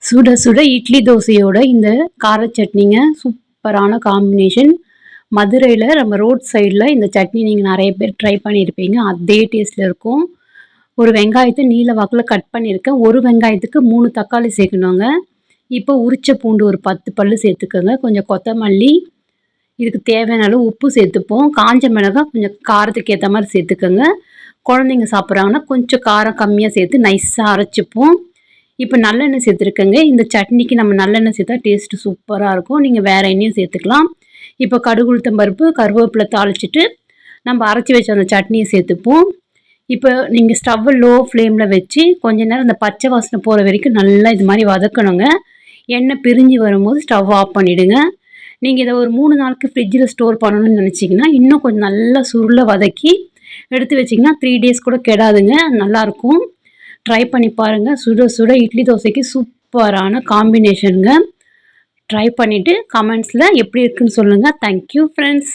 சுட சுட இட்லி தோசையோட இந்த கார சட்னிங்க சூப்பரான காம்பினேஷன். மதுரையில நம்ம ரோட் சைடுல இந்த சட்னி நீங்க நெறைய பேர் ட்ரை பண்ணியிருப்பீங்க. அதே டேஸ்ட்ல இருக்கும். ஒரு வெங்காயத்த நீல வாக்குல கட் பண்ணியிருக்கேன். ஒரு வெங்காயத்துக்கு 3 தக்காளி சேர்க்கணுங்க. இப்போ உரிச்ச பூண்டு ஒரு 10 பல்லு சேர்த்துக்கோங்க. கொஞ்சம் கொத்தமல்லி, இதுக்கு தேவையான அளவு உப்பு சேர்த்துப்போம். காஞ்ச மிளகாய் கொஞ்சம் காரத்துக்கு ஏத்த மாரி சேர்த்துக்கோங்க. குழந்தைங்க சாப்பிட்றாங்கன்னா கொஞ்சம் காரம் கம்மியா சேர்த்து நைஸா அரைச்சுப்போம். இப்போ நல்லெண்ணெய் சேர்த்துருக்கேங்க. இந்த சட்னிக்கு நம்ம நல்லெண்ணெய் சேர்த்தா டேஸ்ட்டு சூப்பரா இருக்கும். நீங்க வேற எண்ணெயும் சேர்த்துக்கலாம். இப்போ கடுகு, உளுத்தம் பருப்பு, கருவேப்பில தாளிச்சுட்டு, நம்ம அரைச்சு வச்ச அந்த சட்னிய சேர்த்துப்போம். இப்போ நீங்க ஸ்டவ்வ லோ ஃப்ளேம்ல வச்சு, கொஞ்ச நேரம் இந்த பச்சை வாசனை போற வரைக்கும் நல்லா இது மாரி வதக்கணுங்க. எண்ணெய் பிரிஞ்சு வரும்போது ஸ்டவ் ஆஃப் பண்ணிடுங்க. நீங்க இத ஒரு 3 நாளுக்கு ஃப்ரிட்ஜில ஸ்டோர் பண்ணணும்னு நெனச்சீங்கன்னா, இன்னும் கொஞ்சம் நல்லா சுருள வதக்கி எடுத்து வச்சீங்கன்னா, 3 டேஸ் கூட கெடாதுங்க. நல்லாருக்கும். ட்ரை பண்ணி பாருங்க. சுட சுட இட்லி தோசைக்கு சூப்பரான காம்பினேஷன்ங்க. ட்ரை பண்ணிட்டு கமெண்ட்ஸ்ல எப்படி இருக்குன்னு சொல்லுங்க. Thank you friends.